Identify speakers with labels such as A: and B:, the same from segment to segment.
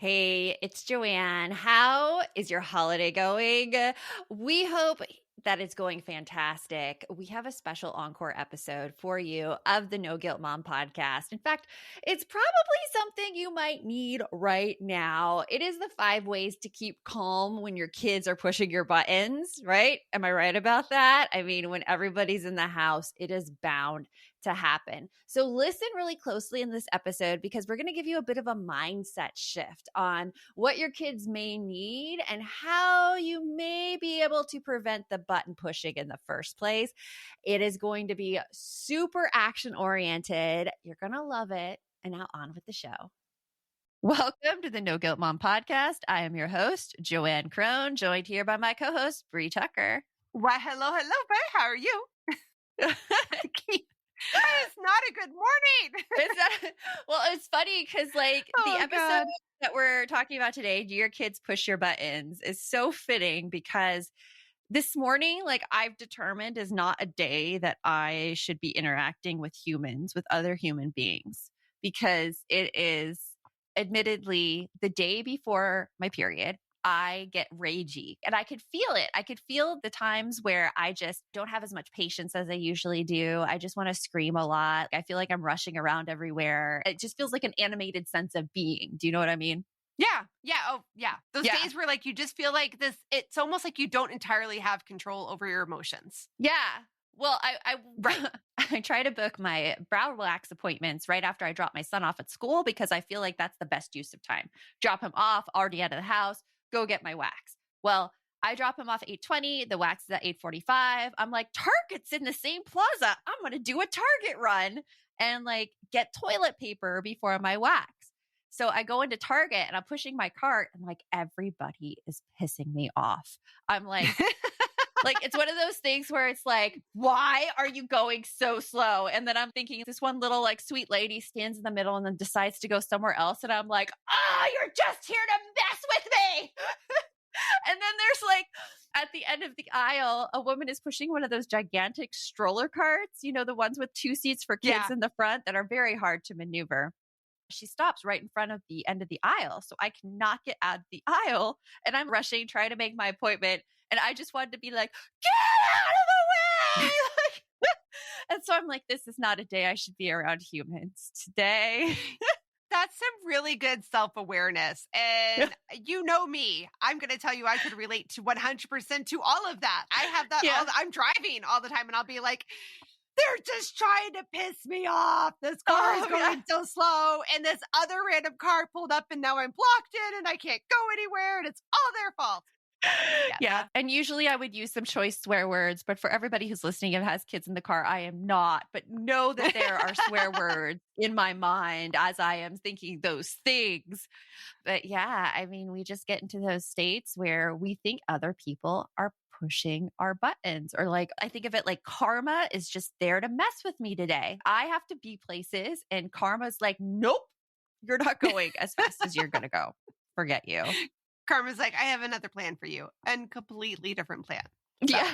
A: Hey, it's Joanne. How is your holiday going? We hope that it's going fantastic. We have a special encore episode for you of the No Guilt Mom podcast. In fact, it's probably something you might need right now. It is the 5 ways to keep calm when your kids are pushing your buttons, right? Am I right about that? I mean, when everybody's in the house, it is bound to happen. So listen really closely in this episode because we're going to give you a bit of a mindset shift on what your kids may need and how you may be able to prevent the button pushing in the first place. It is going to be super action oriented. You're going to love it. And now on with the show. Welcome to the No Guilt Mom podcast. I am your host, Joanne Crone, joined here by my co-host, Bree Tucker.
B: Why, hello, Bray. How are you? It's not a good morning.
A: It's funny because the episode that we're talking about today, Do Your Kids Push Your Buttons, is so fitting because this morning, I've determined is not a day that I should be interacting with humans, with other human beings, because it is admittedly the day before my period. I get ragey and I could feel it. I could feel the times where I just don't have as much patience as I usually do. I just want to scream a lot. I feel like I'm rushing around everywhere. It just feels like an animated sense of being. Do you know what I mean?
B: Yeah. Oh, yeah. Those days where you just feel like this, it's almost like you don't entirely have control over your emotions.
A: Yeah. Well, I try to book my brow wax appointments right after I drop my son off at school because I feel like that's the best use of time. Drop him off, already out of the house, go get my wax. Well, I drop him off at 8:20. The wax is at 8:45. I'm like, Target's in the same plaza. I'm going to do a Target run and get toilet paper before my wax. So I go into Target and I'm pushing my cart and everybody is pissing me off. I'm like, it's one of those things where it's like, why are you going so slow? And then I'm thinking this one little sweet lady stands in the middle and then decides to go somewhere else. And I'm like, you're just here to mess with me. And then there's at the end of the aisle, a woman is pushing one of those gigantic stroller carts, the ones with 2 seats for kids in the front that are very hard to maneuver. She stops right in front of the end of the aisle. So I cannot get out of the aisle and I'm rushing, trying to make my appointment. And I just wanted to be like, get out of the way. And so I'm like, this is not a day I should be around humans today.
B: That's some really good self-awareness. And you know me, I'm going to tell you I could relate to 100% to all of that. I have that. I'm driving all the time and I'll be like, they're just trying to piss me off. This car is going so slow. And this other random car pulled up and now I'm blocked in and I can't go anywhere and it's all their fault.
A: Yeah. And usually I would use some choice swear words, but for everybody who's listening and has kids in the car, I am not. But know that there are swear words in my mind as I am thinking those things. But yeah, I mean, we just get into those states where we think other people are pushing our buttons, or I think of it like karma is just there to mess with me today. I have to be places and karma's like, nope, you're not going as fast as you're going to go. Forget you.
B: Karma's like, I have another plan for you, and completely different plan.
A: So. Yeah,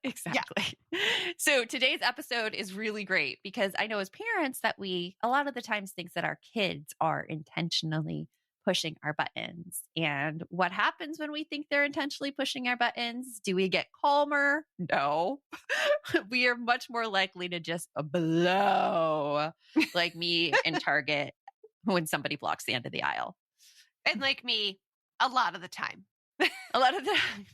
A: exactly. Yeah. So today's episode is really great because I know as parents that we a lot of the times think that our kids are intentionally pushing our buttons. And what happens when we think they're intentionally pushing our buttons? Do we get calmer? No. We are much more likely to just blow like me in Target when somebody blocks the end of the aisle.
B: And like me, a lot of the time.
A: A lot of the time.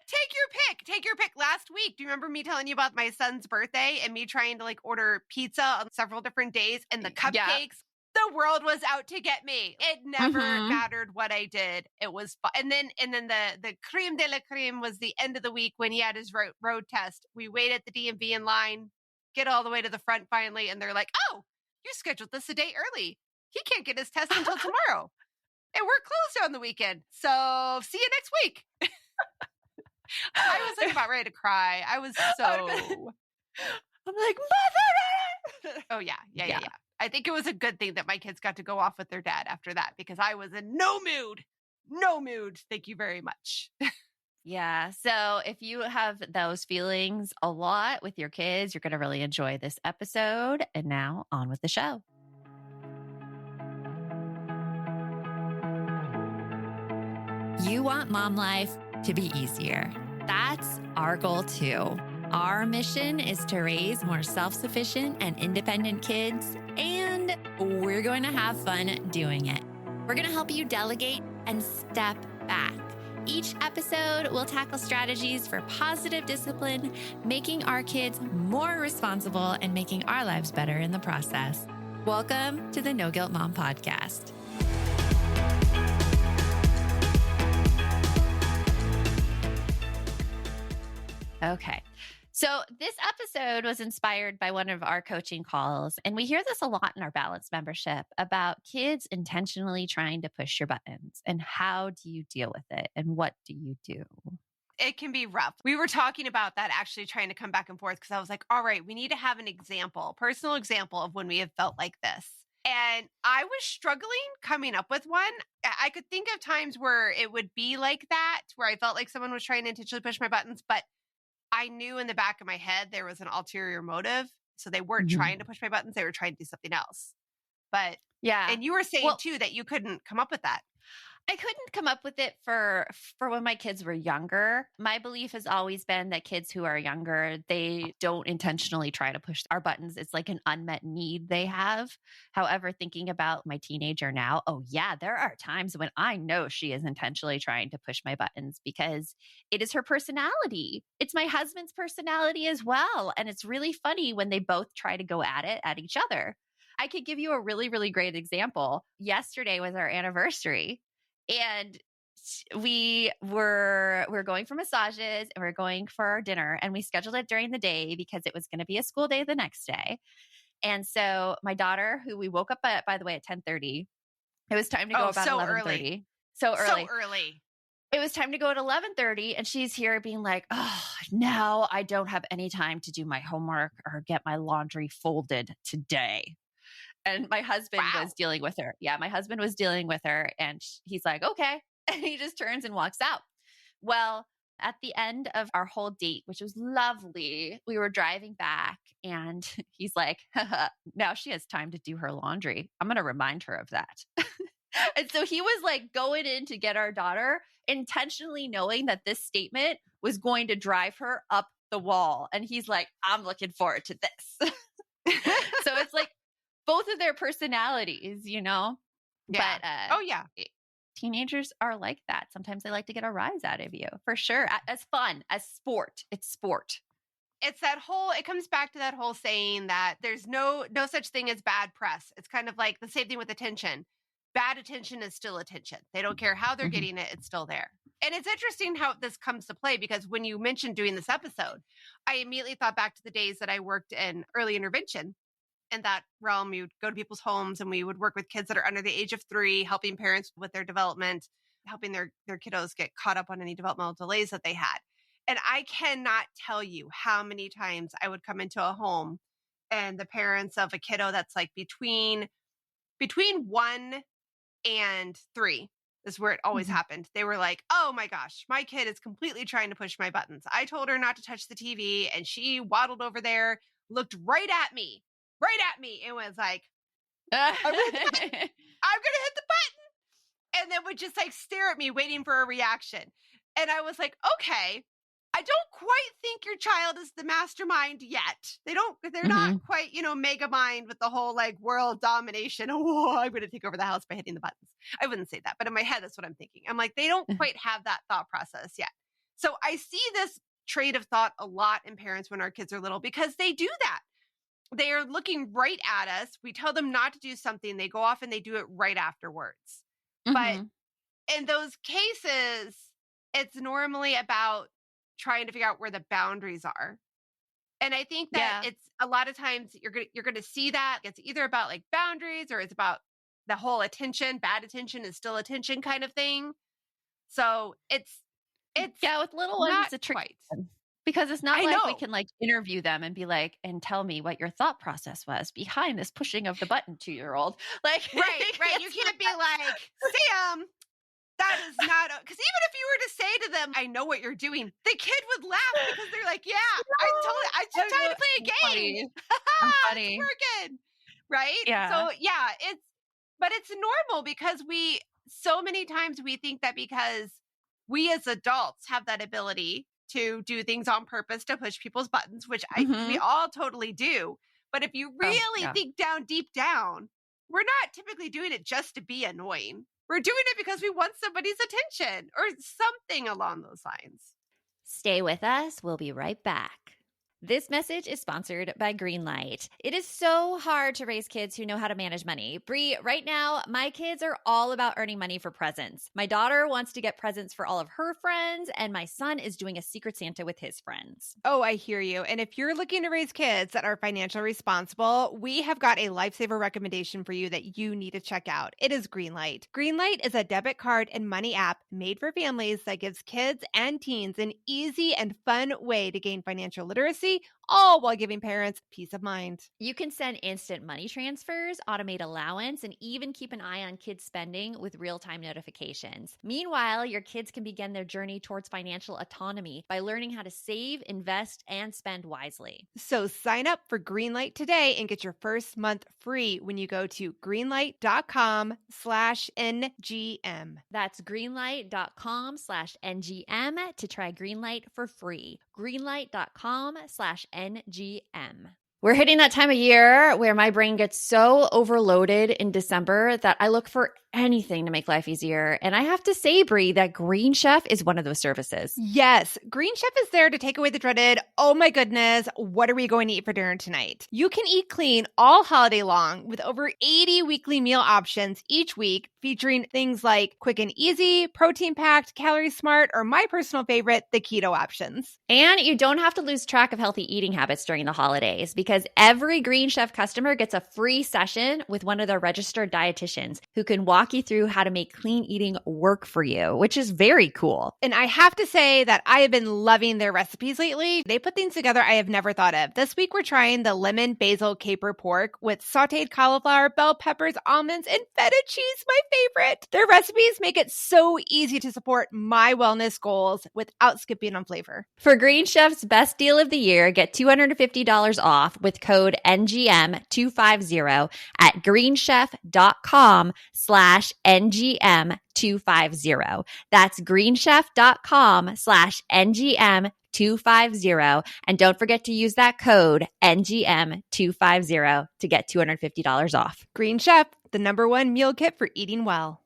B: Take your pick. Last week, do you remember me telling you about my son's birthday and me trying to order pizza on several different days and the cupcakes? Yeah. The world was out to get me. It never mattered what I did. It was fun. And then the creme de la creme was the end of the week when he had his road test. We wait at the DMV in line, get all the way to the front finally, and they're like, "Oh, you scheduled this a day early. He can't get his test until tomorrow." And we're closed on the weekend. So see you next week. I was about ready to cry. I was so...
A: I'm like, mother!
B: Oh, yeah. I think it was a good thing that my kids got to go off with their dad after that because I was in no mood. No mood. Thank you very much.
A: Yeah. So if you have those feelings a lot with your kids, you're going to really enjoy this episode. And now on with the show.
C: You want mom life to be easier. That's our goal too. Our mission is to raise more self-sufficient and independent kids, and we're going to have fun doing it. We're going to help you delegate and step back. Each episode will tackle strategies for positive discipline, making our kids more responsible and making our lives better in the process. Welcome to the No Guilt Mom Podcast.
A: Okay. So this episode was inspired by one of our coaching calls, and we hear this a lot in our Balance membership about kids intentionally trying to push your buttons, and how do you deal with it, and what do you do?
B: It can be rough. We were talking about that, actually trying to come back and forth, because I was like, all right, we need to have an example, personal example of when we have felt like this. And I was struggling coming up with one. I could think of times where it would be like that, where I felt like someone was trying to intentionally push my buttons, but I knew in the back of my head there was an ulterior motive. So they weren't trying to push my buttons. They were trying to do something else. But
A: yeah.
B: And you were saying too that you couldn't come up with that.
A: I couldn't come up with it for when my kids were younger. My belief has always been that kids who are younger, they don't intentionally try to push our buttons. It's like an unmet need they have. However, thinking about my teenager now, oh yeah, there are times when I know she is intentionally trying to push my buttons because it is her personality. It's my husband's personality as well. And it's really funny when they both try to go at it at each other. I could give you a really, really great example. Yesterday was our anniversary. And we're going for massages and we're going for our dinner, and we scheduled it during the day because it was going to be a school day the next day. And so my daughter, who we woke up at, by the way, at 10:30, it was time to go about 11:30. So early. It was time to go at 11:30, and she's here being like, oh, no, I don't have any time to do my homework or get my laundry folded today. And my husband was dealing with her. Yeah, my husband was dealing with her, and he's like, okay. And he just turns and walks out. Well, at the end of our whole date, which was lovely, we were driving back, and he's like, now she has time to do her laundry. I'm going to remind her of that. And so he was like going in to get our daughter, intentionally knowing that this statement was going to drive her up the wall. And he's like, I'm looking forward to this. So it's like, both of their personalities, you know?
B: Yeah.
A: But teenagers are like that. Sometimes they like to get a rise out of you, for sure. As fun, as sport. It's sport.
B: It's that whole, it comes back to that whole saying that there's no such thing as bad press. It's kind of like the same thing with attention. Bad attention is still attention. They don't care how they're getting it. It's still there. And it's interesting how this comes to play, because when you mentioned doing this episode, I immediately thought back to the days that I worked in early intervention. In that realm, we would go to people's homes and we would work with kids that are under the age of 3, helping parents with their development, helping their kiddos get caught up on any developmental delays that they had. And I cannot tell you how many times I would come into a home and the parents of a kiddo that's like between 1 and 3 is where it always happened. They were like, oh my gosh, my kid is completely trying to push my buttons. I told her not to touch the TV, and she waddled over there, looked right at me, and was like, I'm going to hit the button. And then would just like stare at me, waiting for a reaction. And I was like, okay, I don't quite think your child is the mastermind yet. They're not quite, mega mind with the whole like world domination. Oh, I'm going to take over the house by hitting the buttons. I wouldn't say that, but in my head, that's what I'm thinking. I'm like, they don't quite have that thought process yet. So I see this trait of thought a lot in parents when our kids are little, because they do that. They are looking right at us. We tell them not to do something. They go off and they do it right afterwards. But in those cases, it's normally about trying to figure out where the boundaries are. And I think that it's a lot of times you're going to see that it's either about like boundaries, or it's about the whole attention. Bad attention is still attention kind of thing. So it's
A: with little ones, it's a tricky one. Because it's not like we can like interview them and be like, and tell me what your thought process was behind this pushing of the button 2-year-old. Like,
B: right. You can't be like, Sam, that is not, because even if you were to say to them, I know what you're doing, the kid would laugh because they're like, yeah, I just trying to play a game. It's working. Right?
A: Yeah.
B: So but it's normal, because so many times we think that because we as adults have that ability to do things on purpose to push people's buttons, which we all totally do. But if you really think deep down, we're not typically doing it just to be annoying. We're doing it because we want somebody's attention or something along those lines.
C: Stay with us. We'll be right back. This message is sponsored by Greenlight. It is so hard to raise kids who know how to manage money. Bree, right now, my kids are all about earning money for presents. My daughter wants to get presents for all of her friends, and my son is doing a Secret Santa with his friends.
B: Oh, I hear you. And if you're looking to raise kids that are financially responsible, we have got a lifesaver recommendation for you that you need to check out. It is Greenlight. Greenlight is a debit card and money app made for families that gives kids and teens an easy and fun way to gain financial literacy, all while giving parents peace of mind.
C: You can send instant money transfers, automate allowance, and even keep an eye on kids' spending with real-time notifications. Meanwhile, your kids can begin their journey towards financial autonomy by learning how to save, invest, and spend wisely.
B: So sign up for Greenlight today and get your first month free when you go to greenlight.com/NGM.
C: That's greenlight.com/NGM to try Greenlight for free. Greenlight.com/NGM. We're hitting that time of year where my brain gets so overloaded in December that I look for anything to make life easier. And I have to say, Bree, that Green Chef is one of those services.
B: Yes, Green Chef is there to take away the dreaded, oh my goodness, what are we going to eat for dinner tonight? You can eat clean all holiday long with over 80 weekly meal options each week, featuring things like quick and easy, protein-packed, calorie-smart, or my personal favorite, the keto options.
C: And you don't have to lose track of healthy eating habits during the holidays because every Green Chef customer gets a free session with one of their registered dietitians who can walk you through how to make clean eating work for you, which is very cool.
B: And I have to say that I have been loving their recipes lately. They put things together I have never thought of. This week, we're trying the lemon basil caper pork with sauteed cauliflower, bell peppers, almonds, and feta cheese, my favorite. Their recipes make it so easy to support my wellness goals without skipping on flavor.
C: For Green Chef's best deal of the year, get $250 off with code NGM250 at greenchef.com/NGM250. That's greenchef.com/NGM250. And don't forget to use that code NGM250 to get $250 off.
B: Green Chef, the #1 meal kit for eating well.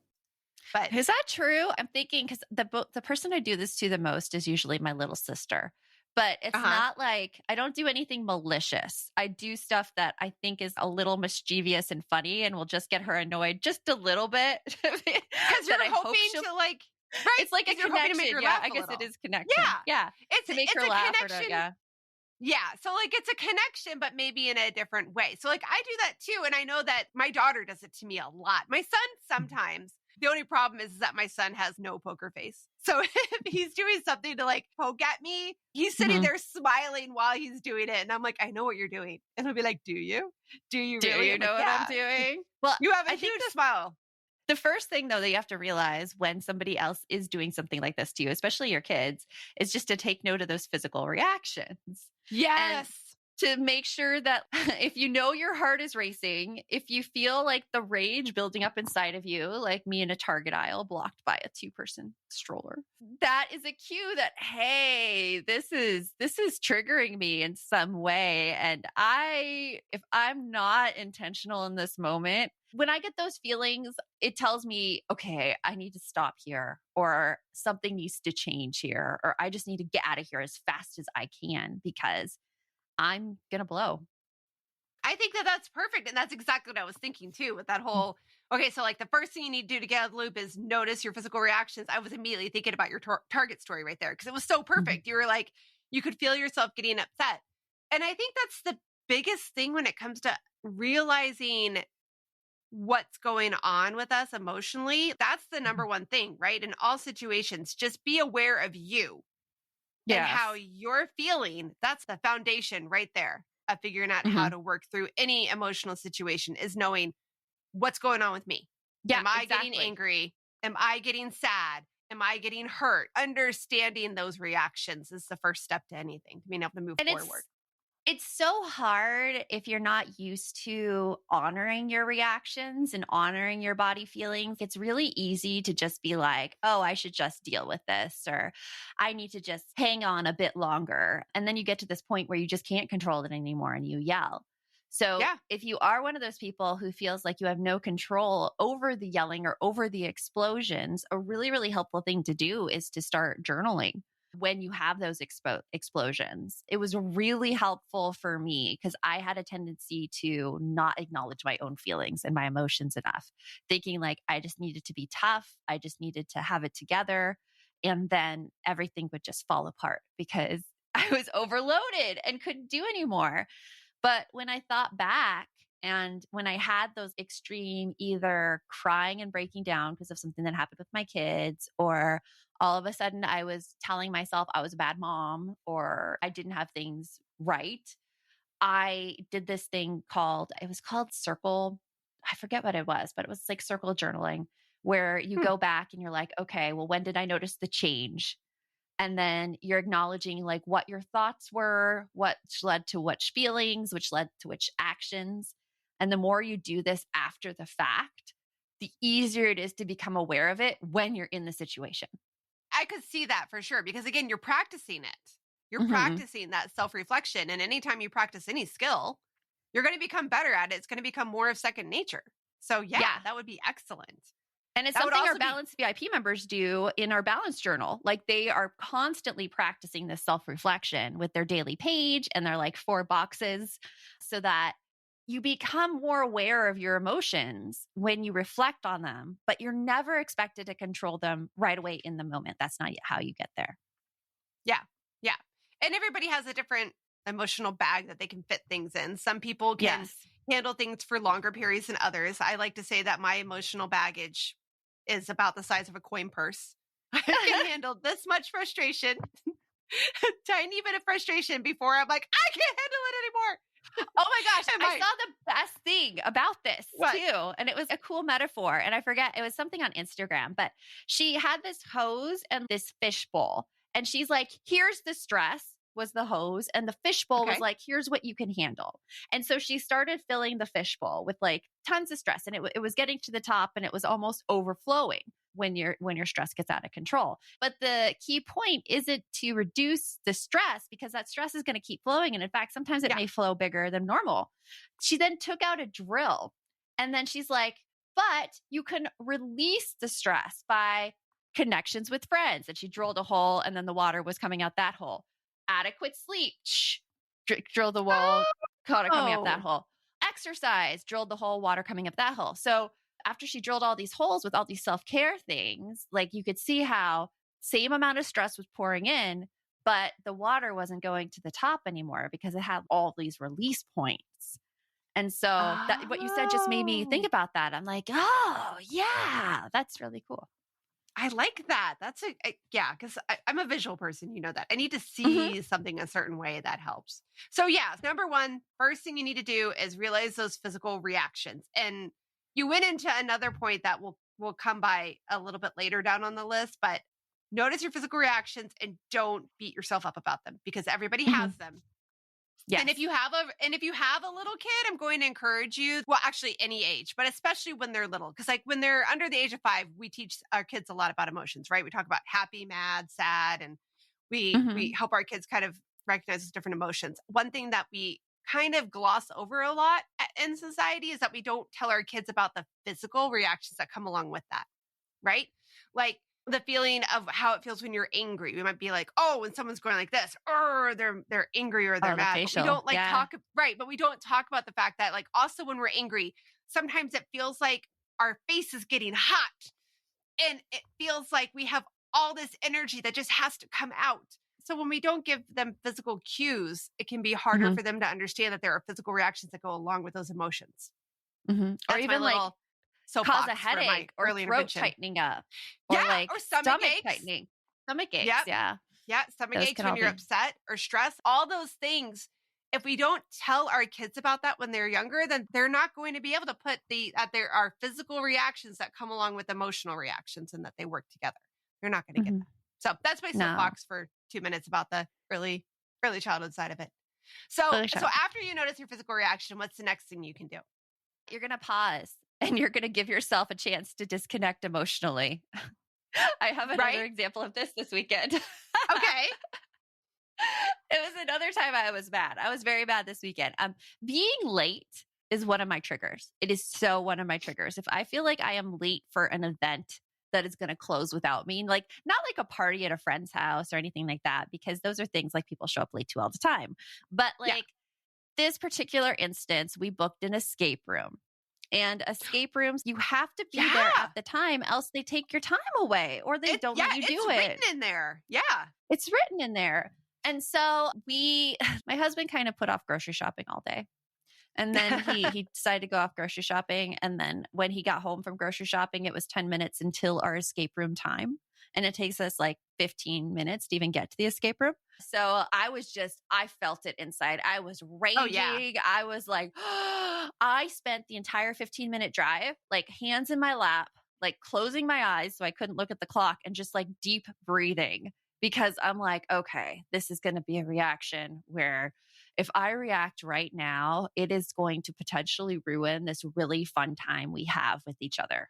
A: But is that true? I'm thinking because the person I do this to the most is usually my little sister. But it's not like I don't do anything malicious. I do stuff that I think is a little mischievous and funny and will just get her annoyed just a little bit.
B: Because you're hoping to like, right?
A: It's like a connection. Yeah, I guess it is connection. Yeah.
B: It's
A: to make her
B: a
A: laugh.
B: Connection. Yeah. So like it's a connection, but maybe in a different way. So like I do that too. And I know that my daughter does it to me a lot. My son sometimes. The only problem is that my son has no poker face. So if he's doing something to like poke at me, he's sitting there smiling while he's doing it. And I'm like, I know what you're doing. And he'll be like, do you? Do you really?
A: You know what I'm doing?
B: Well, you have a huge smile.
A: The first thing, though, that you have to realize when somebody else is doing something like this to you, especially your kids, is just to take note of those physical reactions.
B: Yes.
A: And to make sure that if you know your heart is racing, if you feel like the rage building up inside of you, like me in a Target aisle blocked by a 2-person stroller, that is a cue that, hey, this is triggering me in some way. And if I'm not intentional in this moment, when I get those feelings, it tells me, okay, I need to stop here, or something needs to change here, or I just need to get out of here as fast as I can because I'm going to blow.
B: I think that that's perfect. And that's exactly what I was thinking too with that whole, okay, so like the first thing you need to do to get out of the loop is notice your physical reactions. I was immediately thinking about your Target story right there because it was so perfect. You were like, you could feel yourself getting upset. And I think that's the biggest thing when it comes to realizing what's going on with us emotionally. That's the #1 thing, right? In all situations, just be aware of you. And how you're feeling. That's the foundation right there of figuring out how to work through any emotional situation, is knowing what's going on with me.
A: Yeah,
B: Am I getting angry? Am I getting sad? Am I getting hurt? Understanding those reactions is the first step to anything, to being able to move forward.
A: It's so hard if you're not used to honoring your reactions and honoring your body feelings. It's really easy to just be like, oh, I should just deal with this, or I need to just hang on a bit longer. And then you get to this point where you just can't control it anymore and you yell. So
B: Yeah.
A: if you are one of those people who feels like you have no control over the yelling or over the explosions, a really, really helpful thing to do is to start journaling when you have those explosions. It was really helpful for me because I had a tendency to not acknowledge my own feelings and my emotions enough, thinking like I just needed to be tough. I just needed to have it together. And then everything would just fall apart because I was overloaded and couldn't do anymore. But when I thought back, and when I had those extreme, either crying and breaking down because of something that happened with my kids, or all of a sudden I was telling myself I was a bad mom or I didn't have things right, I did this thing it was called circle. I forget what it was, but it was like circle journaling, where you
B: Hmm.
A: go back and you're like, okay, well, when did I notice the change? And then you're acknowledging like what your thoughts were, which led to which feelings, which led to which actions. And the more you do this after the fact, the easier it is to become aware of it when you're in the situation.
B: I could see that for sure because again, you're practicing it. You're
A: Mhm.
B: practicing that self-reflection. And anytime you practice any skill, you're going to become better at it. It's going to become more of second nature. So yeah,
A: Yeah.
B: that would be excellent.
A: And it's
B: That would
A: something our
B: also be
A: Balance VIP members do in our balance journal. Like they are constantly practicing this self reflection with their daily page and their like 4 boxes so that you become more aware of your emotions when you reflect on them, but you're never expected to control them right away in the moment. That's not how you get there.
B: yeah. Yeah. And everybody has a different emotional bag that they can fit things in. Some people can
A: Yes.
B: handle things for longer periods than others. I like to say that my emotional baggage is about the size of a coin purse. I can handle this much frustration, a tiny bit of frustration before I'm like, I can't handle it anymore.
A: Oh my gosh,
B: Am
A: I
B: I
A: saw the best thing about this
B: what?
A: too. And it was a cool metaphor. And I forget, it was something on Instagram, but she had this hose and this fishbowl. And she's like, here's the stress was the hose. And the fishbowl was
B: Okay.
A: like, here's what you can handle. And so she started filling the fishbowl with like tons of stress. And it was getting to the top and it was almost overflowing when your stress gets out of control. But the key point isn't to reduce the stress because that stress is going to keep flowing. And in fact, sometimes it
B: Yeah.
A: may flow bigger than normal. She then took out a drill and then she's like, but you can release the stress by connections with friends. And she drilled a hole and then the water was coming out that hole. Adequate sleep, drill the wall, water coming up that
B: Oh,
A: hole. Exercise, drilled the hole, water coming up that hole. So after she drilled all these holes with all these self-care things, like you could see how same amount of stress was pouring in, but the water wasn't going to the top anymore because it had all these release points. And so that what you said just made me think
B: oh,
A: about that. I'm like, oh yeah, that's really cool.
B: I like that. Yeah, because I'm a visual person. You know that. I need to
A: Hmm.
B: see something a certain way that helps. So, yeah, number one, first thing you need to do is realize those physical reactions. And you went into another point that will come by a little bit later down on the list, but notice your physical reactions and don't beat yourself up about them because everybody
A: Hmm.
B: has them. And if
A: Yes.
B: you have a little kid, I'm going to encourage you, well, actually any age, but especially when they're little. Because like when they're under the age of 5, we teach our kids a lot about emotions, right? We talk about happy, mad, sad, and we
A: Hmm.
B: help our kids kind of recognize those different emotions. One thing that we kind of gloss over a lot in society is that we don't tell our kids about the physical reactions that come along with that, right? Like the feeling of how it feels when you're angry. We might be like, oh, when someone's going like this, or they're angry or they're
A: Oh, the
B: mad. But we
A: facial.
B: don't like
A: Yeah.
B: talk right, but we don't talk about the fact that like also when we're angry, sometimes it feels like our face is getting hot and it feels like we have all this energy that just has to come out. So when we don't give them physical cues, it can be harder
A: Hmm.
B: for them to understand that there are physical reactions that go along with those emotions.
A: Hmm. Or
B: That's my
A: even like
B: little
A: cause a
B: soapbox for my
A: headache or
B: early
A: throat
B: intervention.
A: tightening up
B: Yeah,
A: or like
B: or stomach
A: stomach
B: aches.
A: tightening, stomach aches.
B: Yep.
A: Yeah.
B: Yeah, stomach
A: Those
B: aches
A: can
B: when
A: all
B: you're
A: be.
B: upset or stressed, all those things. If we don't tell our kids about that when they're younger, then they're not going to be able to put that there are physical reactions that come along with emotional reactions and that they work together. They're not going to get
A: Mhm.
B: that. So that's my
A: No.
B: soapbox for 2 minutes about the early childhood side of it. So after you notice your physical reaction, what's the next thing you can do?
A: You're going to pause and you're going to give yourself a chance to disconnect emotionally. I have another example of this weekend.
B: Okay.
A: It was another time I was mad. I was very mad this weekend. Being late is one of my triggers. It is so one of my triggers. If I feel like I am late for an event that is going to close without me, like not like a party at a friend's house or anything like that, because those are things like people show up late to all the time. But like this particular instance, we booked an escape room. And escape rooms, you have to be there at the time, else they take your time away or they don't let you do it.
B: It's written in there. Yeah.
A: It's written in there. And so my husband kind of put off grocery shopping all day. And then he decided to go off grocery shopping. And then when he got home from grocery shopping, it was 10 minutes until our escape room time. And it takes us like 15 minutes to even get to the escape room. So I felt it inside. I was raging. Oh, yeah. I was like, I spent the entire 15-minute drive, like hands in my lap, like closing my eyes so I couldn't look at the clock and just like deep breathing, because I'm like, okay, this is going to be a reaction where if I react right now, it is going to potentially ruin this really fun time we have with each other.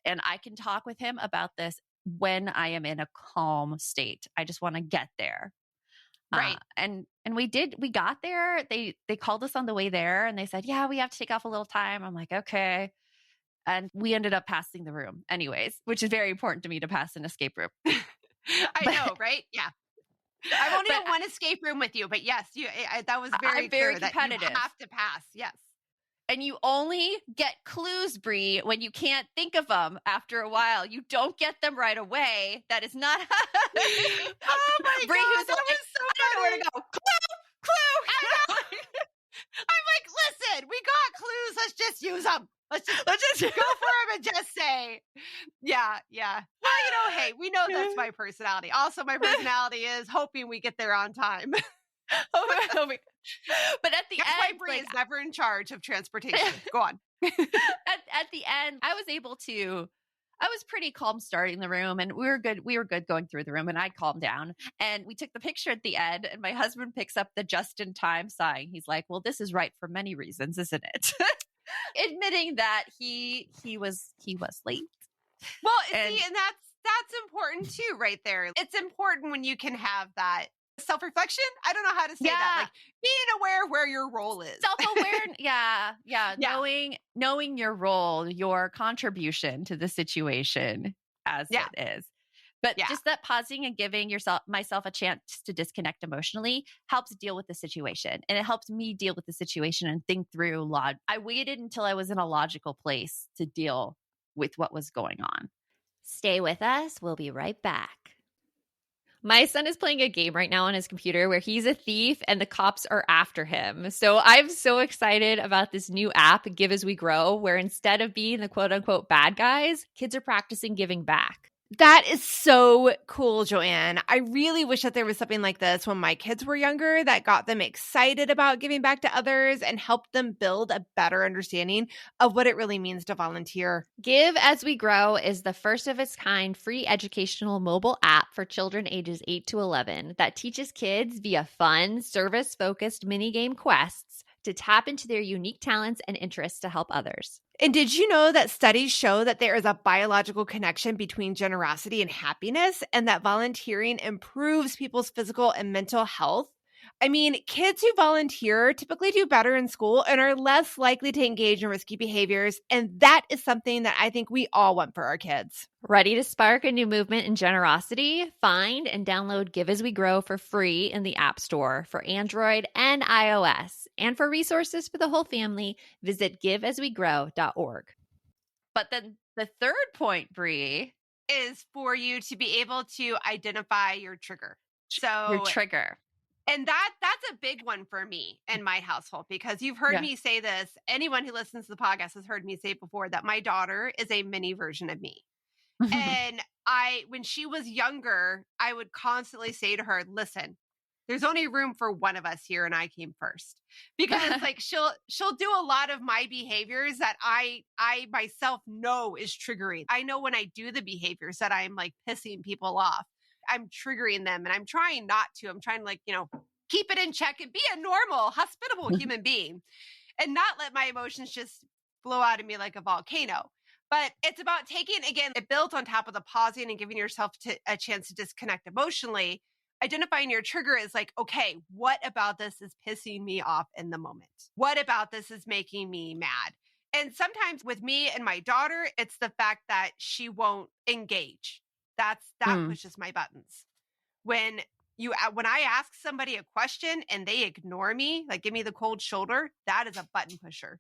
A: And I can talk with him about this when I am in a calm state. I just want to get there.
B: Right.
A: And we got there. They called us on the way there and they said, yeah, we have to take off a little time. I'm like, okay. And we ended up passing the room anyways, which is very important to me to pass an escape room.
B: I know, right? Yeah. I've only done one escape room with you, but yes, that was very clear that you have to pass. Yes.
A: And you only get clues, Bree, when you can't think of them after a while. You don't get them right away. That is not.
B: Oh my
A: Bree,
B: God, that was so funny.
A: I don't know where to go. Clue.
B: I know. I'm like, listen, we got clues. Let's just use them. Let's just go for them and just say, yeah. Well, hey, we know that's my personality. Also, my personality is hoping we get there on time.
A: But at the
B: end, why Bree is never in charge of transportation. Go on.
A: At the end, I was pretty calm starting the room, and we were good going through the room, and I calmed down, and we took the picture at the end, and my husband picks up the just-in-time sign. He's like, well, this is right for many reasons, isn't it? Admitting that he was late.
B: Well, and that's important too, right there. It's important when you can have that self-reflection. I don't know how to say that. Like being aware of where your role is.
A: Self-aware. Yeah. Knowing your role, your contribution to the situation as it is. But just that pausing and giving myself a chance to disconnect emotionally helps deal with the situation. And it helps me deal with the situation and think through I waited until I was in a logical place to deal with what was going on.
C: Stay with us. We'll be right back. My son is playing a game right now on his computer where he's a thief and the cops are after him. So I'm so excited about this new app, Give As We Grow, where instead of being the quote unquote bad guys, kids are practicing giving back.
B: That is so cool, Joanne. I really wish that there was something like this when my kids were younger that got them excited about giving back to others and helped them build a better understanding of what it really means to volunteer.
C: Give As We Grow is the first of its kind free educational mobile app for children ages 8 to 11 that teaches kids via fun, service-focused minigame quests to tap into their unique talents and interests to help others.
B: And did you know that studies show that there is a biological connection between generosity and happiness, and that volunteering improves people's physical and mental health? I mean, kids who volunteer typically do better in school and are less likely to engage in risky behaviors. And that is something that I think we all want for our kids.
C: Ready to spark a new movement in generosity? Find and download Give As We Grow for free in the App Store for Android and iOS. And for resources for the whole family, visit giveaswegrow.org.
A: But then the third point, Bree,
B: is for you to be able to identify your trigger. So
A: your trigger.
B: And that's a big one for me in my household, because you've heard me say this. Anyone who listens to the podcast has heard me say before that my daughter is a mini version of me. And when she was younger, I would constantly say to her, listen, there's only room for one of us here, and I came first. Because like she'll do a lot of my behaviors that I myself know is triggering. I know when I do the behaviors that I'm like pissing people off, I'm triggering them, and I'm trying not to. I'm trying to keep it in check and be a normal, hospitable human being and not let my emotions just blow out of me like a volcano. But it's about taking, again, it builds on top of the pausing and giving yourself a chance to disconnect emotionally. Identifying your trigger is like, okay, what about this is pissing me off in the moment? What about this is making me mad? And sometimes with me and my daughter, it's the fact that she won't engage. That pushes my buttons. When I ask somebody a question and they ignore me, like give me the cold shoulder, that is a button pusher.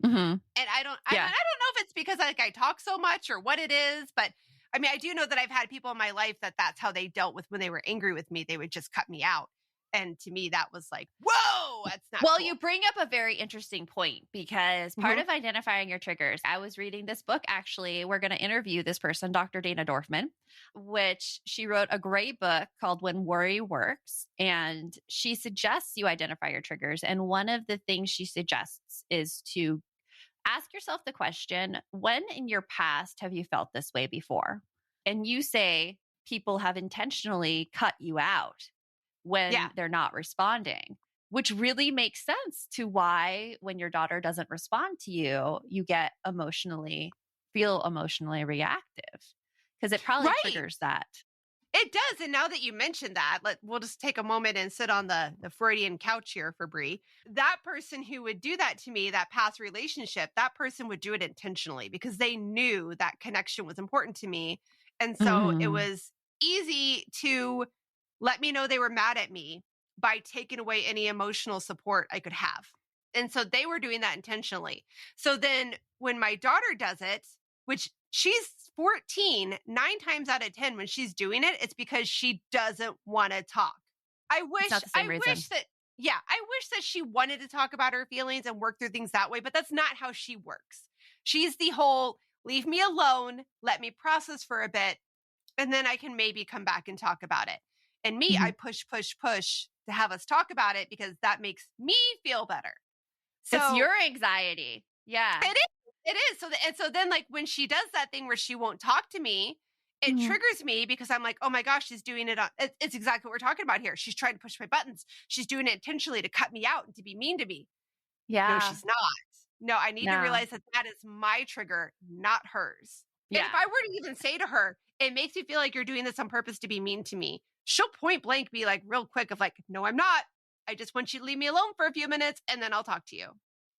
A: Mm-hmm.
B: And I don't know if it's because like I talk so much or what it is, but I mean, I do know that I've had people in my life that's how they dealt with when they were angry with me. They would just cut me out. And to me, that was like, whoa, that's not
A: Well,
B: cool.
A: you bring up a very interesting point because part of identifying your triggers, I was reading this book, actually, we're going to interview this person, Dr. Dana Dorfman, which she wrote a great book called When Worry Works. And she suggests you identify your triggers. And one of the things she suggests is to ask yourself the question, when in your past have you felt this way before? And you say people have intentionally cut you out when they're not responding, which really makes sense to why when your daughter doesn't respond to you, you feel emotionally reactive because it probably triggers that.
B: It does. And now that you mentioned that, we'll just take a moment and sit on the Freudian couch here for Brie. That person who would do that to me, that past relationship, that person would do it intentionally because they knew that connection was important to me. And so it was easy to let me know they were mad at me by taking away any emotional support I could have. And so they were doing that intentionally. So then when my daughter does it, which she's 14, 9 times out of 10 when she's doing it, it's because she doesn't want to talk. I wish that she wanted to talk about her feelings and work through things that way, but that's not how she works. She's the whole leave me alone, let me process for a bit, and then I can maybe come back and talk about it. And me, I push to have us talk about it because that makes me feel better. So
A: it's your anxiety. Yeah.
B: It is. So then like when she does that thing where she won't talk to me, it triggers me because I'm like, oh my gosh, she's doing it. It's exactly what we're talking about here. She's trying to push my buttons. She's doing it intentionally to cut me out and to be mean to me.
A: Yeah.
B: No, she's not. No, I need to realize that is my trigger, not hers. Yeah. And if I were to even say to her, it makes me feel like you're doing this on purpose to be mean to me, she'll point blank be like real quick of like, no, I'm not. I just want you to leave me alone for a few minutes and then I'll talk to you.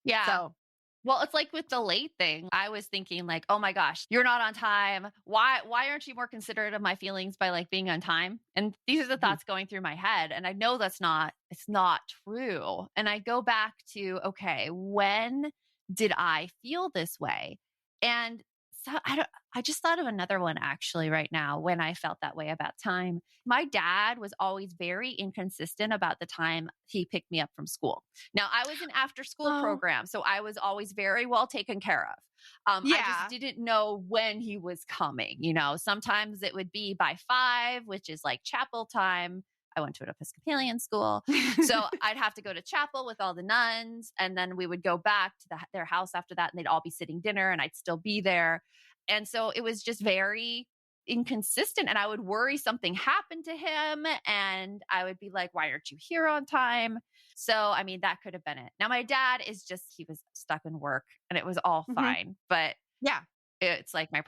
A: Yeah.
B: So,
A: well, it's like with the late thing. I was thinking like, oh my gosh, you're not on time. Why aren't you more considerate of my feelings by like being on time? And these are the thoughts going through my head. And I know it's not true. And I go back to, okay, when did I feel this way? And so I just thought of another one actually right now when I felt that way about time. My dad was always very inconsistent about the time he picked me up from school. Now, I was an after school program, so I was always very well taken care of. I just didn't know when he was coming. You know, sometimes it would be by 5, which is like chapel time. I went to an Episcopalian school. So I'd have to go to chapel with all the nuns. And then we would go back to their house after that and they'd all be sitting dinner and I'd still be there. And so it was just very inconsistent. And I would worry something happened to him. And I would be like, why aren't you here on time? So, I mean, that could have been it. Now, my dad he was stuck in work and it was all fine. But yeah, it's like my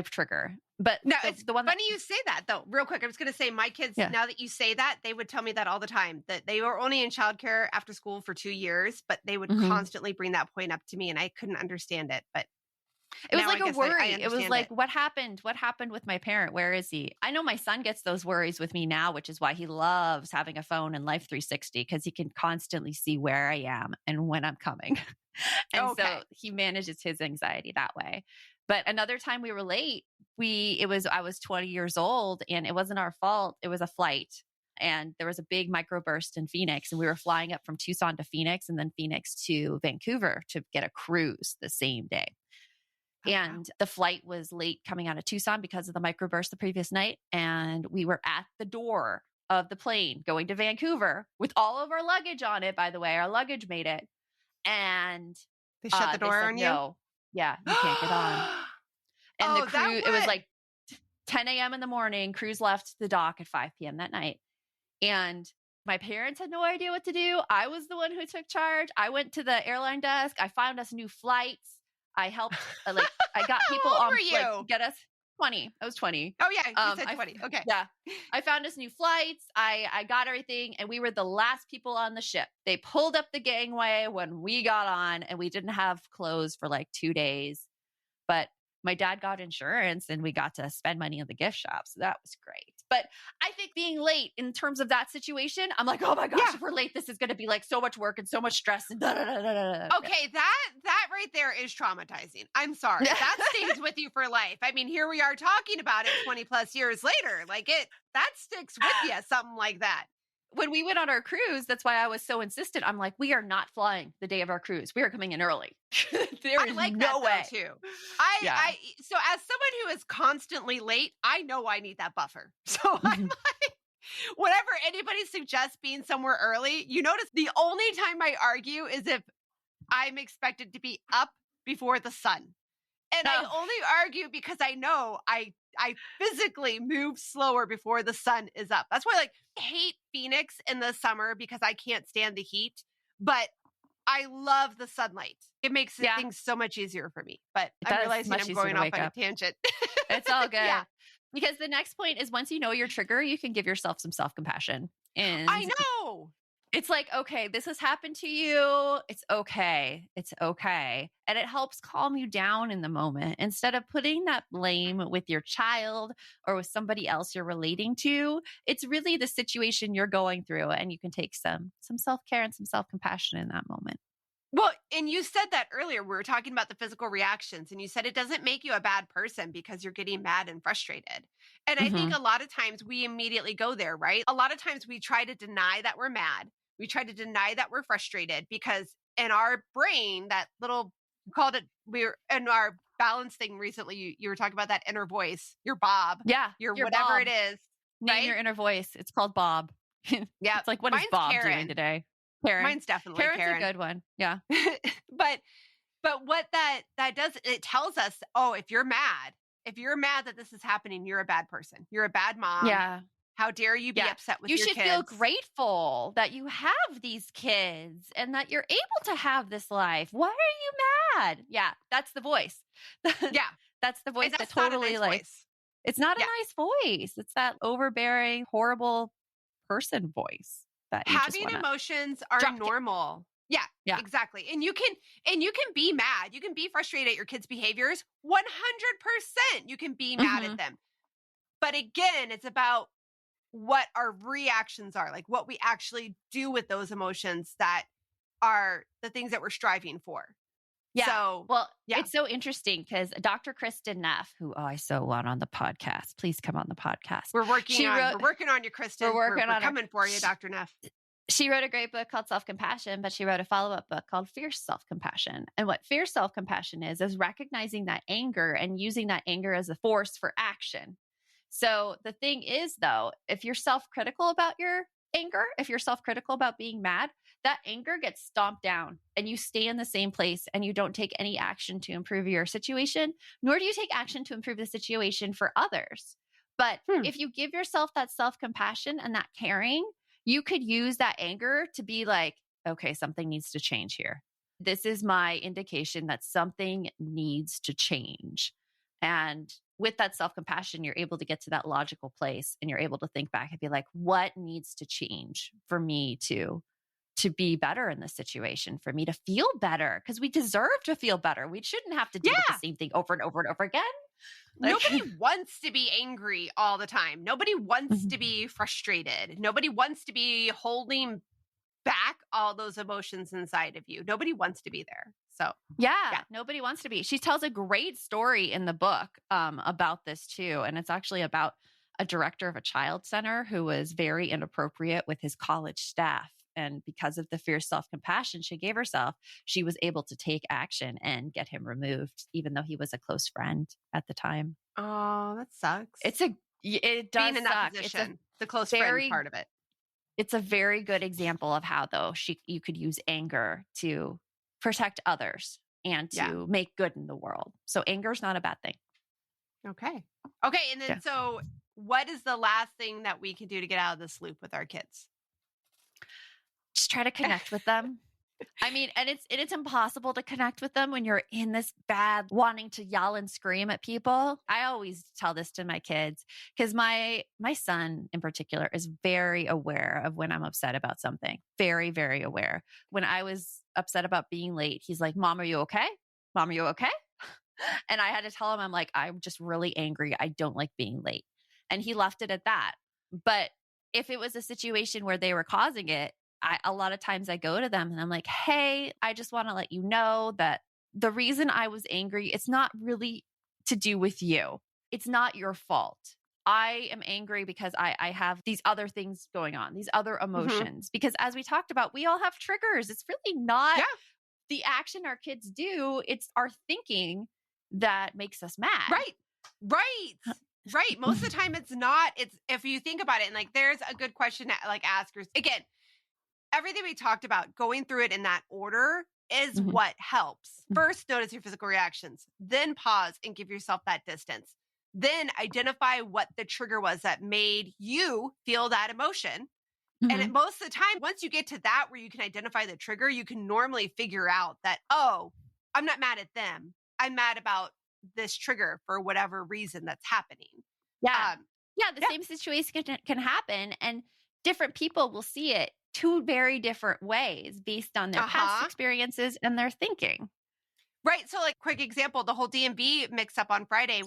A: trigger. But
B: no, it's the one funny you say that though. Real quick, I was going to say my kids, now that you say that, they would tell me that all the time, that they were only in childcare after school for 2 years, but they would constantly bring that point up to me and I couldn't understand it. But
A: it was like a worry. It was like, what happened? What happened with my parent? Where is he? I know my son gets those worries with me now, which is why he loves having a phone and Life 360 because he can constantly see where I am and when I'm coming. And so he manages his anxiety that way. But another time we were late, I was 20 years old and it wasn't our fault. It was a flight and there was a big microburst in Phoenix and we were flying up from Tucson to Phoenix and then Phoenix to Vancouver to get a cruise the same day. And the flight was late coming out of Tucson because of the microburst the previous night. And we were at the door of the plane going to Vancouver with all of our luggage on it, by the way. Our luggage made it. And
B: they shut the door on you?
A: No. Yeah, you can't get on. And the crew, it was like 10 a.m. in the morning. Cruise left the dock at 5 p.m. that night. And My parents had no idea what to do. I was the one who took charge. I went to the airline desk. I found us new flights. I helped, I got people
B: How old
A: on,
B: were you?
A: get us 20. I was 20.
B: Oh yeah, you said 20. Okay.
A: Yeah. I found us new flights. I got everything, and we were the last people on the ship. They pulled up the gangway when we got on, and we didn't have clothes for like 2 days. But my dad got insurance and we got to spend money in the gift shop. So that was great. But I think being late in terms of that situation, I'm like, oh my gosh, if we're late, this is going to be like so much work and so much stress. And da, da, da, da, da.
B: Okay, that right there is traumatizing. I'm sorry. That stays with you for life. I mean, here we are talking about it 20 plus years later. Like that sticks with you, something like that.
A: When we went on our cruise, that's why I was so insistent. I'm like, we are not flying the day of our cruise. We are coming in early. There is
B: like
A: no way.
B: Too. So as someone who is constantly late, I know I need that buffer. So I'm like, whenever anybody suggests being somewhere early, you notice the only time I argue is if I'm expected to be up before the sun. And I only argue because I know I physically move slower before the sun is up. That's why I hate Phoenix in the summer because I can't stand the heat, but I love the sunlight. It makes things so much easier for me. But I'm realizing I'm going off on a tangent.
A: It's all good. Yeah. Because the next point is once you know your trigger, you can give yourself some self-compassion. And
B: I know.
A: It's like, okay, this has happened to you. It's okay. It's okay. And it helps calm you down in the moment instead of putting that blame with your child or with somebody else you're relating to. It's really the situation you're going through, and you can take some self-care and some self-compassion in that moment.
B: Well, and you said that earlier, we were talking about the physical reactions, and you said it doesn't make you a bad person because you're getting mad and frustrated. And I think a lot of times we immediately go there, right? A lot of times we try to deny that we're mad. We try to deny that we're frustrated because in our brain, that little, we're in our balance thing recently, you were talking about that inner voice, your Bob.
A: Yeah.
B: Your whatever
A: Bob.
B: it is.
A: Name
B: right?
A: your inner voice. It's called Bob.
B: Yeah.
A: It's like, what is Bob doing today? Karen.
B: Mine's definitely Karen.
A: Karen's a good one. Yeah.
B: But what that does, it tells us, if you're mad that this is happening, you're a bad person. You're a bad mom.
A: Yeah.
B: How dare you be upset with your kids?
A: You should feel grateful that you have these kids and that you're able to have this life. Why are you mad? Yeah, that's the voice.
B: Yeah.
A: That's the voice
B: that's
A: that totally
B: not a nice voice.
A: It's not a nice voice. It's that overbearing, horrible person voice. That
B: having emotions are normal. Yeah, exactly. And you can be mad. You can be frustrated at your kids' behaviors. 100%. You can be mad at them. But again, it's about what our reactions are, like what we actually do with those emotions that are the things that we're striving for.
A: Yeah. So, it's so interesting because Dr. Kristen Neff, who I so want on the podcast, please come on the podcast.
B: We're working on you, Kristen. We're coming for you, Dr. Neff.
A: She wrote a great book called Self-Compassion, but she wrote a follow-up book called Fierce Self-Compassion. And what fierce self-compassion is recognizing that anger and using that anger as a force for action. So the thing is, though, if you're self-critical about your anger, if you're self-critical about being mad, that anger gets stomped down and you stay in the same place and you don't take any action to improve your situation, nor do you take action to improve the situation for others. But if you give yourself that self-compassion and that caring, you could use that anger to be like, okay, something needs to change here. This is my indication that something needs to change. And with that self-compassion, you're able to get to that logical place and you're able to think back and be like, what needs to change for me to be better in this situation, for me to feel better? Because we deserve to feel better. We shouldn't have to deal with the same thing over and over and over again.
B: Nobody wants to be angry all the time. Nobody wants to be frustrated. Nobody wants to be holding back all those emotions inside of you. Nobody wants to be there. So
A: nobody wants to be. She tells a great story in the book about this too. And it's actually about a director of a child center who was very inappropriate with his college staff. And because of the fierce self-compassion she gave herself, she was able to take action and get him removed, even though he was a close friend at the time.
B: Oh, that sucks.
A: It does
B: being in that
A: suck.
B: position, the close friend part of it.
A: It's a very good example of how, though, you could use anger to protect others and to make good in the world. So anger is not a bad thing.
B: Okay. And then so what is the last thing that we can do to get out of this loop with our kids?
A: Just try to connect with them. I mean, and it's impossible to connect with them when you're in this bad wanting to yell and scream at people. I always tell this to my kids because my son in particular is very aware of when I'm upset about something. Very, very aware. When I was upset about being late, he's like, "Mom, are you okay? Mom, are you okay?" And I had to tell him, I'm like, "I'm just really angry. I don't like being late." And he left it at that. But if it was a situation where they were causing it, a lot of times I go to them and I'm like, "Hey, I just want to let you know that the reason I was angry, it's not really to do with you. It's not your fault. I am angry because I have these other things going on, these other
B: Mm-hmm.
A: emotions. Because as we talked about, we all have triggers. It's really not
B: Yeah.
A: the action our kids do, it's our thinking that makes us mad."
B: Right. Right. Right. Most of the time it's not. It's if you think about it, and like there's a good question to like ask yourself. Again, everything we talked about, going through it in that order is
A: Mhm.
B: what helps. First, notice your physical reactions, then pause and give yourself that distance. Then identify what the trigger was that made you feel that emotion. And
A: Mhm.
B: most of the time, once you get to that where you can identify the trigger, you can normally figure out that, oh, I'm not mad at them. I'm mad about this trigger for whatever reason that's happening.
A: Yeah.
B: Um,
A: Yeah, the
B: yeah.
A: same situation can happen and different people will see it two very different ways based on their past
B: Uh-huh.
A: experiences and their thinking.
B: Right. So like quick example, the whole DMV mix up on Friday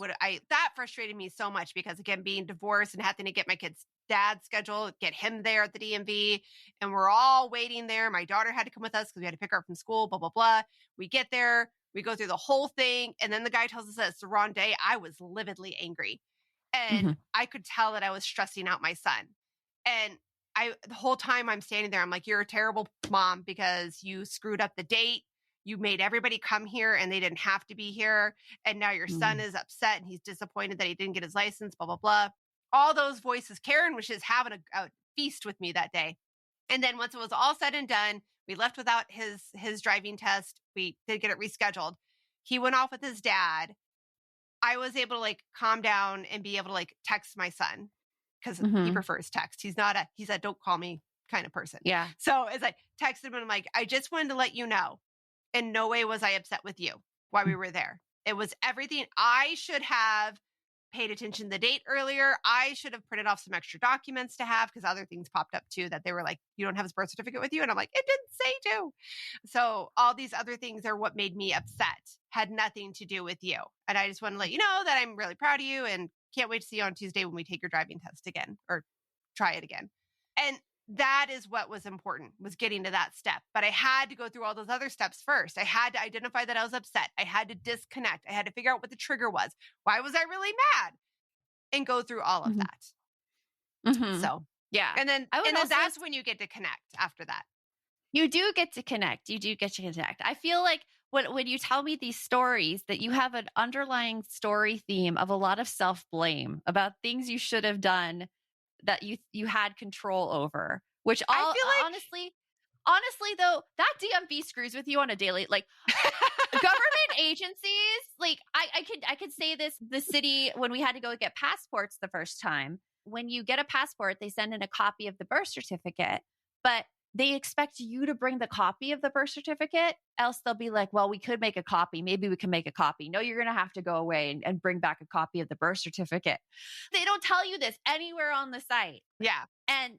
B: that frustrated me so much because again, being divorced and having to get my kid's dad's schedule, get him there at the DMV, and we're all waiting there. My daughter had to come with us because we had to pick her up from school, blah, blah, blah. We get there, we go through the whole thing, and then the guy tells us that it's the wrong day. I was lividly angry. And
A: Mhm.
B: I could tell that I was stressing out my son. And the whole time I'm standing there, I'm like, "You're a terrible mom because you screwed up the date. You made everybody come here and they didn't have to be here. And now your son
A: Mhm.
B: is upset and he's disappointed that he didn't get his license, blah, blah, blah." All those voices. Karen was just having a feast with me that day. And then once it was all said and done, we left without his driving test. We did get it rescheduled. He went off with his dad. I was able to like calm down and be able to like text my son because he
A: Mhm.
B: prefers text. He's a don't call me kind of person.
A: Yeah.
B: So as I texted him, I'm like, "I just wanted to let you know, in no way was I upset with you while we were there. It was everything. I should have paid attention to the date earlier. I should have printed off some extra documents to have because other things popped up too that they were like, you don't have his birth certificate with you." And I'm like, "It didn't say to." So all these other things are what made me upset, had nothing to do with you. And I just want to let you know that I'm really proud of you and can't wait to see you on Tuesday when we take your driving test again or try it again. And that is what was important, was getting to that step. But I had to go through all those other steps first. I had to identify that I was upset. I had to disconnect. I had to figure out what the trigger was. Why was I really mad? And go through all of
A: Mhm.
B: that.
A: Mhm.
B: So,
A: Yeah.
B: and then
A: I would
B: and then
A: also
B: that's when you get to connect after that.
A: You do get to connect. You do get to connect. I feel like when you tell me these stories that you have an underlying story theme of a lot of self-blame about things you should have done that you had control over, which
B: I
A: all
B: feel
A: honestly though, that DMV screws with you on a daily like government agencies, like I could say this, the city, when we had to go get passports the first time, when you get a passport, they send in a copy of the birth certificate, but they expect you to bring the copy of the birth certificate, else they'll be like, "Well, we could make a copy. Maybe we can make a copy." No, you're going to have to go away and bring back a copy of the birth certificate. They don't tell you this anywhere on the site.
B: yeah.
A: And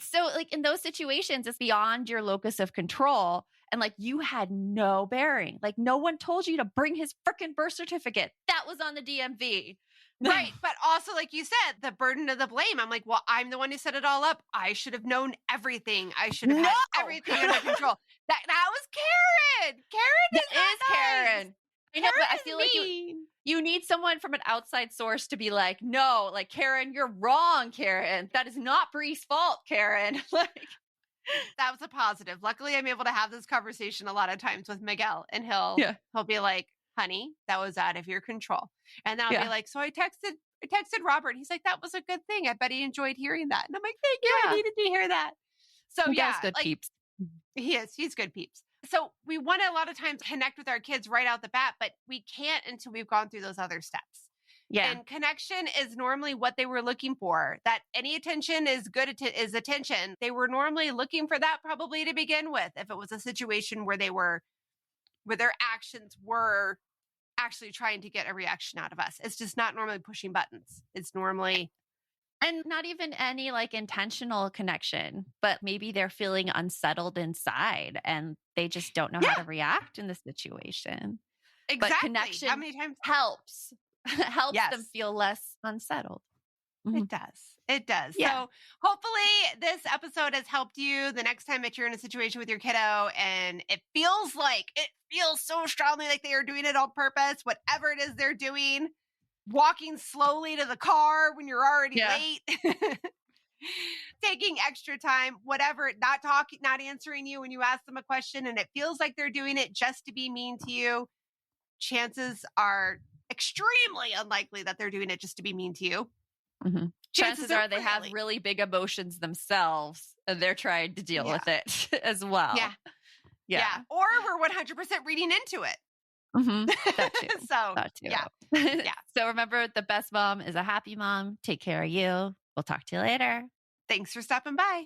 A: so, like, in those situations, it's beyond your locus of control. And like, you had no bearing. Like, no one told you to bring his freaking birth certificate. That was on the DMV.
B: Right. But also, like you said, the burden of the blame. I'm like, well, I'm the one who set it all up. I should have known everything. I should have
A: No,
B: had everything under control. That was Karen. Karen
A: that
B: is
A: is
B: not nice.
A: Karen. I know,
B: Karen
A: but I
B: is
A: feel like
B: mean.
A: you need someone from an outside source to be like, "No, like, Karen, you're wrong, Karen. That is not Bree's fault, Karen." Like,
B: That was a positive. Luckily, I'm able to have this conversation a lot of times with Miguel, and he'll
A: yeah,
B: be like, "Honey, that was out of your control." And then I'll be
A: yeah,
B: like, "So I texted Robert." He's like, "That was a good thing. I bet he enjoyed hearing that." And I'm like, "Thank you. I
A: yeah.
B: needed to hear that." So
A: Miguel's
B: yeah,
A: good
B: like
A: peeps.
B: he's good peeps. So we want to a lot of times connect with our kids right out the bat, but we can't until we've gone through those other steps.
A: Yeah.
B: And connection is normally what they were looking for. That any attention is good is attention. They were normally looking for that probably to begin with. If it was a situation where where their actions were actually trying to get a reaction out of us. It's just not normally pushing buttons. It's normally.
A: And not even any like intentional connection, but maybe they're feeling unsettled inside and they just don't know how to react in the situation.
B: Exactly.
A: But connection
B: How many times
A: helps them feel less unsettled.
B: It does. It does.
A: Yeah.
B: So hopefully this episode has helped you the next time that you're in a situation with your kiddo and it feels so strongly like they are doing it on purpose, whatever it is they're doing, walking slowly to the car when you're already late, taking extra time, whatever, not talking, not answering you when you ask them a question, and it feels like they're doing it just to be mean to you. Chances are extremely unlikely that they're doing it just to be mean to you.
A: Mm-hmm. Chances are they have really big emotions themselves and they're trying to deal with it as well.
B: Yeah. Or we're 100% reading into it.
A: Mm-hmm. That too.
B: That too.
A: Yeah. So remember, the best mom is a happy mom. Take care of you. We'll talk to you later.
B: Thanks for stopping by.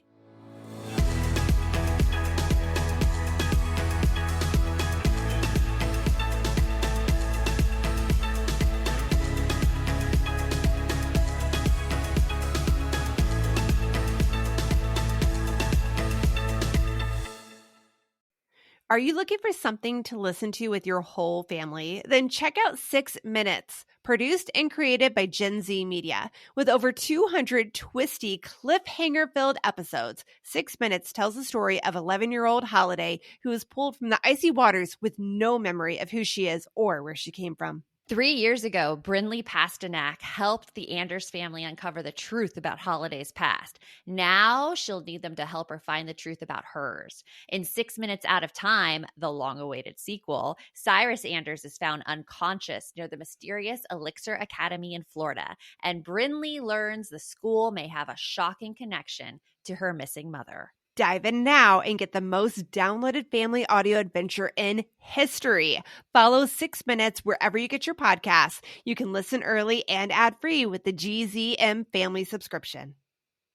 B: Are you looking for something to listen to with your whole family? Then check out 6 Minutes, produced and created by Gen Z Media. With over 200 twisty, cliffhanger-filled episodes, 6 Minutes tells the story of 11-year-old Holiday who was pulled from the icy waters with no memory of who she is or where she came from.
A: 3 years ago, Brinley Pasternak helped the Anders family uncover the truth about Holiday's past. Now she'll need them to help her find the truth about hers. In 6 Minutes Out of Time, the long-awaited sequel, Cyrus Anders is found unconscious near the mysterious Elixir Academy in Florida, and Brinley learns the school may have a shocking connection to her missing mother.
B: Dive in now and get the most downloaded family audio adventure in history. Follow 6 Minutes wherever you get your podcasts. You can listen early and ad-free with the GZM family subscription.